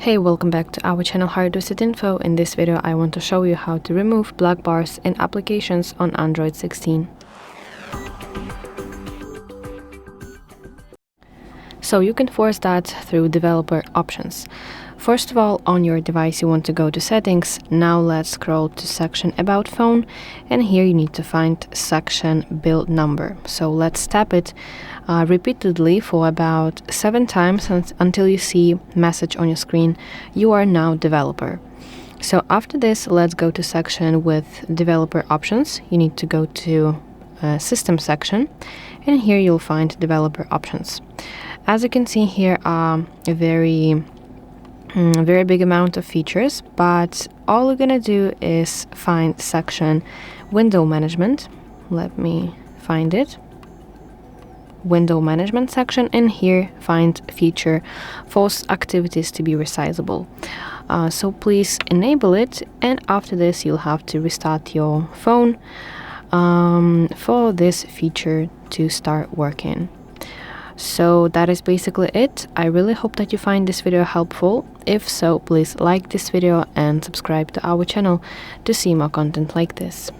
Hey, welcome back to our channel HardReset.Info. In this video I want to show you how to remove black bars in applications on Android 16. So you can force that through developer options. First of all, on your device you want to go to settings. Now let's scroll to section about phone, and here you need to find section build number. So let's tap it repeatedly for about 7 times until you see message on your screen, you are now developer. So after this, let's go to section with developer options. You need to go to system section, and here you'll find developer options. As you can see, here are a very big amount of features, but all we're gonna do is find section window management. Let me find it. Window management section, and here find feature force activities to be resizable. So please enable it, and after this you'll have to restart your phone for this feature to start working. So that is basically it. I really hope that you find this video helpful. If so, please like this video and subscribe to our channel to see more content like this.